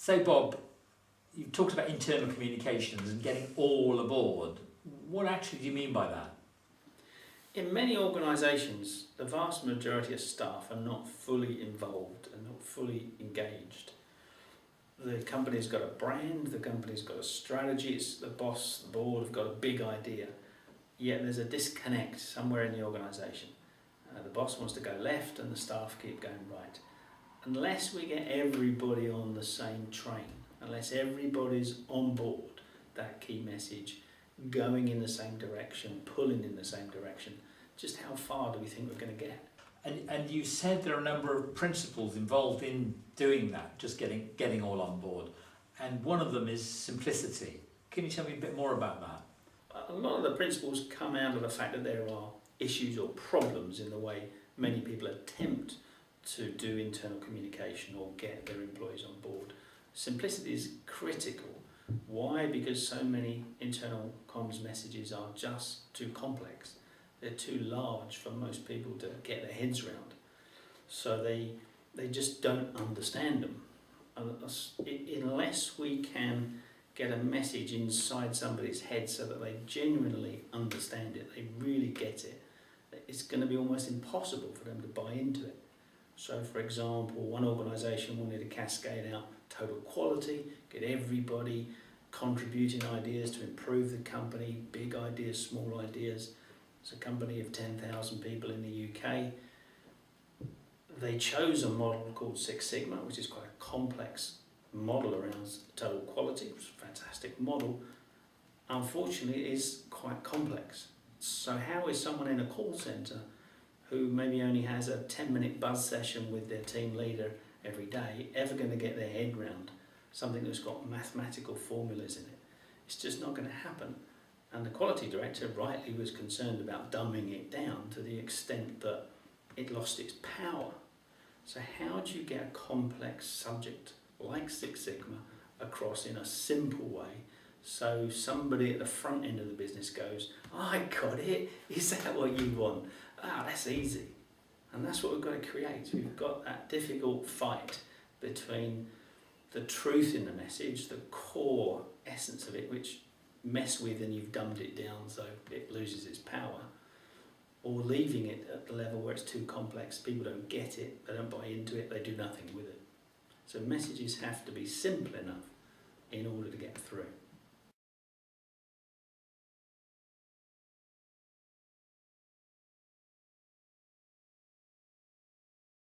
So Bob, you talked about internal communications and getting all aboard. What actually do you mean by that? In many organisations, the vast majority of staff are not fully involved and not fully engaged. The company's got a brand, the company's got a strategy, it's the boss, the board have got a big idea, yet there's a disconnect somewhere in the organisation. The boss wants to go left and the staff keep going right. Unless we get everybody on the same train, unless everybody's on board that key message, going in the same direction, pulling in the same direction, just how far do we think we're going to get? And you said there are a number of principles involved in doing that, just getting all on board. And one of them is simplicity. Can you tell me a bit more about that? A lot of the principles come out of the fact that there are issues or problems in the way many people attempt to do internal communication or get their employees on board. Simplicity is critical. Why? Because so many internal comms messages are just too complex. They're too large for most people to get their heads around. So they just don't understand them. Unless we can get a message inside somebody's head so that they genuinely understand it, they really get it, it's going to be almost impossible for them to buy into it. So for example, one organisation wanted to cascade out total quality, get everybody contributing ideas to improve the company, big ideas, small ideas. It's a company of 10,000 people in the UK. They chose a model called Six Sigma, which is quite a complex model around total quality. It's a fantastic model. Unfortunately, it is quite complex. So how is someone in a call centre who maybe only has a 10-minute buzz session with their team leader every day ever going to get their head round something that's got mathematical formulas in it? It's just not going to happen. And the quality director rightly was concerned about dumbing it down to the extent that it lost its power. So how do you get a complex subject like Six Sigma across in a simple way so somebody at the front end of the business goes, I got it, is that what you want? That's easy. And that's what we've got to create. We've got that difficult fight between the truth in the message, the core essence of it, which mess with and you've dumbed it down so it loses its power, or leaving it at the level where it's too complex, people don't get it, they don't buy into it, they do nothing with it. So messages have to be simple enough in order to get through.